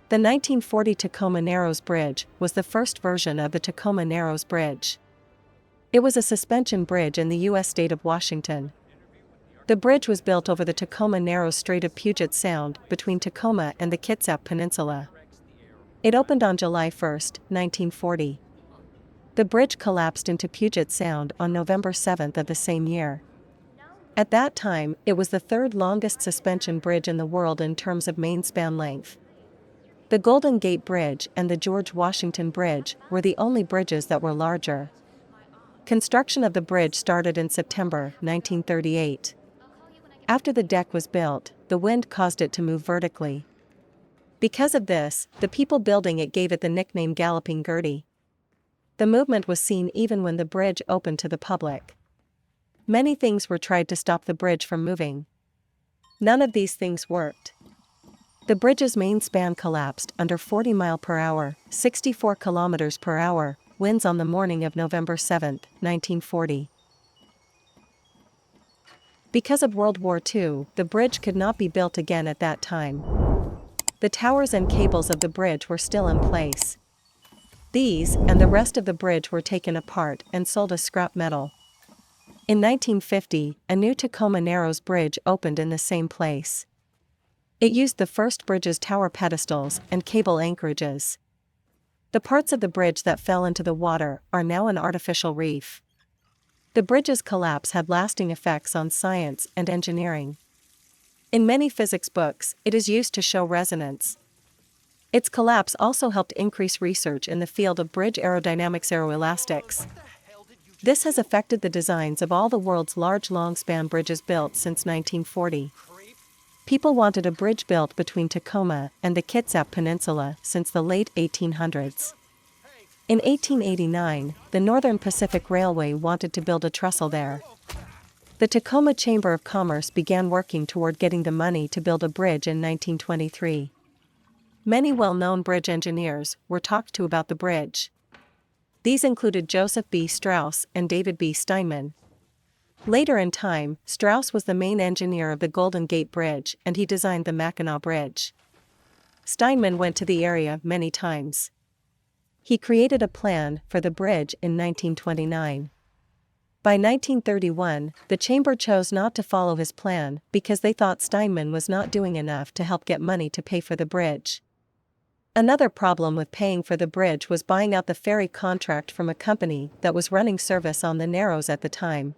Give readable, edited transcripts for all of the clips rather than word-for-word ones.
The 1940 Tacoma Narrows Bridge was the first version of the Tacoma Narrows Bridge. It was a suspension bridge in the U.S. state of Washington. The bridge was built over the Tacoma Narrows Strait of Puget Sound between Tacoma and the Kitsap Peninsula. It opened on July 1, 1940. The bridge collapsed into Puget Sound on November 7 of the same year. At that time, it was the third longest suspension bridge in the world in terms of main span length. The Golden Gate Bridge and the George Washington Bridge were the only bridges that were larger. Construction of the bridge started in September 1938. After the deck was built, the wind caused it to move vertically. Because of this, the people building it gave it the nickname Galloping Gertie. The movement was seen even when the bridge opened to the public. Many things were tried to stop the bridge from moving. None of these things worked. The bridge's main span collapsed under 40 mph, 64 km/h, winds on the morning of November 7, 1940. Because of World War II, the bridge could not be built again at that time. The towers and cables of the bridge were still in place. These, and the rest of the bridge were taken apart and sold as scrap metal. In 1950, a new Tacoma Narrows Bridge opened in the same place. It used the first bridge's tower pedestals and cable anchorages. The parts of the bridge that fell into the water are now an artificial reef. The bridge's collapse had lasting effects on science and engineering. In many physics books, it is used to show resonance. Its collapse also helped increase research in the field of bridge aerodynamics aeroelastics. This has affected the designs of all the world's large long-span bridges built since 1940. People wanted a bridge built between Tacoma and the Kitsap Peninsula since the late 1800s. In 1889, the Northern Pacific Railway wanted to build a trestle there. The Tacoma Chamber of Commerce began working toward getting the money to build a bridge in 1923. Many well-known bridge engineers were talked to about the bridge. These included Joseph B. Strauss and David B. Steinman. Later in time, Strauss was the main engineer of the Golden Gate Bridge and he designed the Mackinac Bridge. Steinman went to the area many times. He created a plan for the bridge in 1929. By 1931, the chamber chose not to follow his plan because they thought Steinman was not doing enough to help get money to pay for the bridge. Another problem with paying for the bridge was buying out the ferry contract from a company that was running service on the Narrows at the time.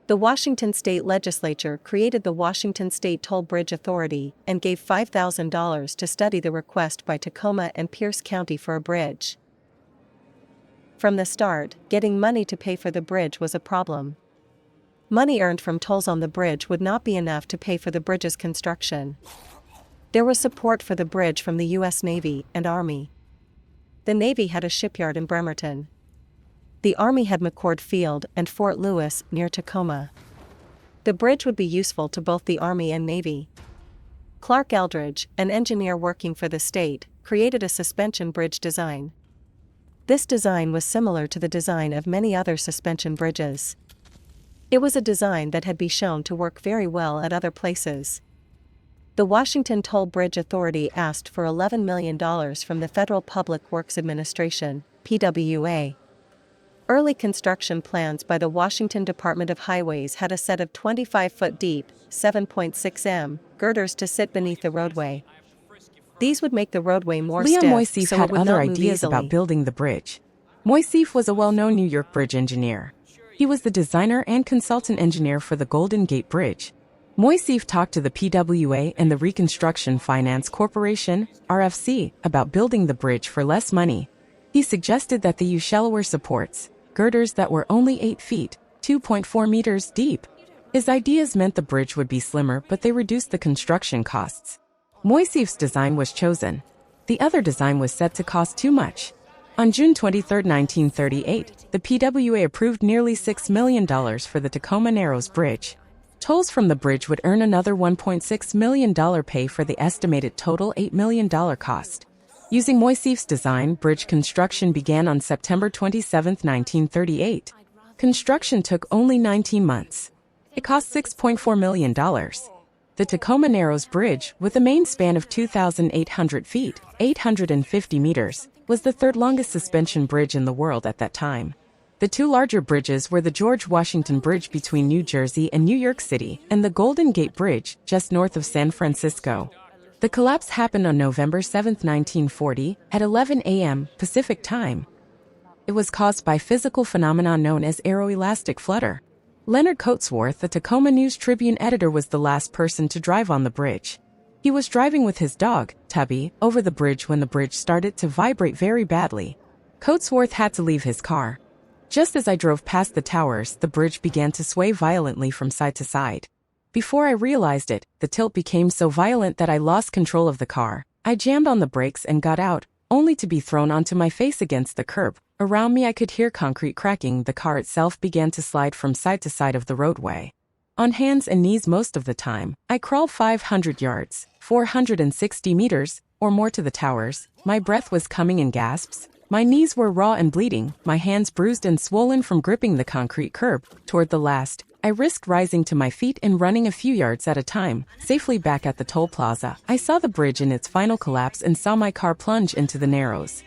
The Washington State Legislature created the Washington State Toll Bridge Authority and gave $5,000 to study the request by Tacoma and Pierce County for a bridge. From the start, getting money to pay for the bridge was a problem. Money earned from tolls on the bridge would not be enough to pay for the bridge's construction. There was support for the bridge from the U.S. Navy and Army. The Navy had a shipyard in Bremerton. The Army had McCord Field and Fort Lewis near Tacoma. The bridge would be useful to both the Army and Navy. Clark Eldridge, an engineer working for the state, created a suspension bridge design. This design was similar to the design of many other suspension bridges. It was a design that had been shown to work very well at other places. The Washington Toll Bridge Authority asked for $11 million from the Federal Public Works Administration, PWA. Early construction plans by the Washington Department of Highways had a set of 25-foot deep, 7.6 m, girders to sit beneath the roadway. These would make the roadway more stiff, Moisseiff so had it would other not move ideas easily. about building the bridge. Moisseiff was a well-known New York bridge engineer. He was the designer and consultant engineer for the Golden Gate Bridge. Moisseiff talked to the PWA and the Reconstruction Finance Corporation, RFC, about building the bridge for less money. He suggested that they use shallower supports, girders that were only 8 feet, 2.4 meters deep. His ideas meant the bridge would be slimmer, but they reduced the construction costs. Moisseiff's design was chosen. The other design was set to cost too much. On June 23, 1938, the PWA approved nearly $6 million for the Tacoma Narrows Bridge. Tolls from the bridge would earn another $1.6 million pay for the estimated total $8 million cost. Using Moisseiff's design, bridge construction began on September 27, 1938. Construction took only 19 months. It cost $6.4 million. The Tacoma Narrows Bridge, with a main span of 2,800 feet, 850 meters, was the third longest suspension bridge in the world at that time. The two larger bridges were the George Washington Bridge between New Jersey and New York City and the Golden Gate Bridge, just north of San Francisco. The collapse happened on November 7, 1940, at 11 a.m. Pacific Time. It was caused by physical phenomenon known as aeroelastic flutter. Leonard Coatsworth, the Tacoma News-Tribune editor, was the last person to drive on the bridge. He was driving with his dog, Tubby, over the bridge when the bridge started to vibrate very badly. Coatsworth had to leave his car. Just as I drove past the towers, the bridge began to sway violently from side to side. Before I realized it, the tilt became so violent that I lost control of the car. I jammed on the brakes and got out, only to be thrown onto my face against the curb. Around me I could hear concrete cracking. The car itself began to slide from side to side of the roadway. On hands and knees most of the time, I crawled 500 yards, 460 meters, or more to the towers. My breath was coming in gasps. My knees were raw and bleeding, my hands bruised and swollen from gripping the concrete curb. Toward the last, I risked rising to my feet and running a few yards at a time, safely back at the toll plaza. I saw the bridge in its final collapse and saw my car plunge into the Narrows.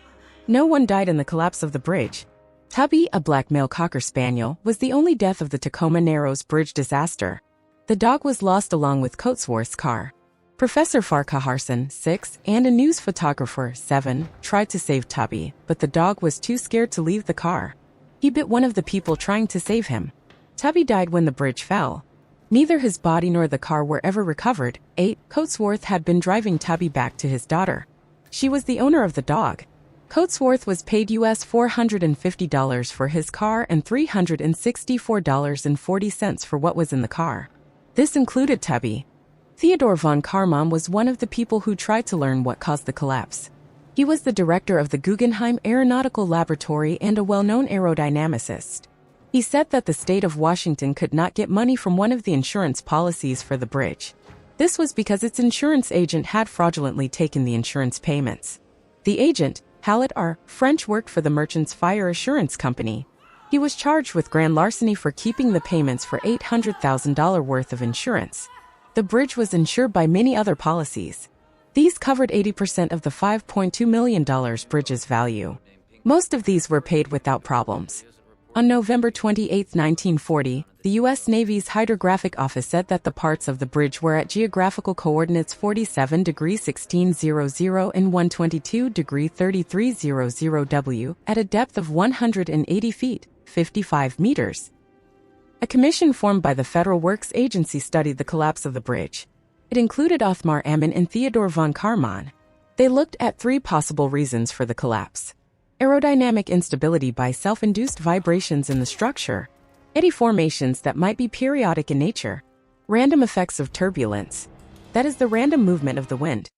No one died in the collapse of the bridge. Tubby, a black male Cocker Spaniel, was the only death of the Tacoma Narrows Bridge disaster. The dog was lost along with Coatsworth's car. Professor Farquharson, 6, and a news photographer, 7, tried to save Tubby, but the dog was too scared to leave the car. He bit one of the people trying to save him. Tubby died when the bridge fell. Neither his body nor the car were ever recovered. 8. Coatsworth had been driving Tubby back to his daughter. She was the owner of the dog. Coatsworth was paid US $450 for his car and $364.40 for what was in the car. This included Tubby. Theodore von Karman was one of the people who tried to learn what caused the collapse. He was the director of the Guggenheim Aeronautical Laboratory and a well-known aerodynamicist. He said that the state of Washington could not get money from one of the insurance policies for the bridge. This was because its insurance agent had fraudulently taken the insurance payments. The agent, Hallett R. French, worked for the Merchants Fire Assurance Company. He was charged with grand larceny for keeping the payments for $800,000 worth of insurance. The bridge was insured by many other policies. These covered 80% of the $5.2 million bridge's value. Most of these were paid without problems. On November 28, 1940, the U.S. Navy's Hydrographic Office said that the parts of the bridge were at geographical coordinates 47 degrees 1600 and 122 degrees 3300 W at a depth of 180 feet, 55 meters. A commission formed by the Federal Works Agency studied the collapse of the bridge. It included Othmar Ammann and Theodore von Karman. They looked at 3 possible reasons for the collapse: aerodynamic instability by self-induced vibrations in the structure, eddy formations that might be periodic in nature, random effects of turbulence, that is the random movement of the wind,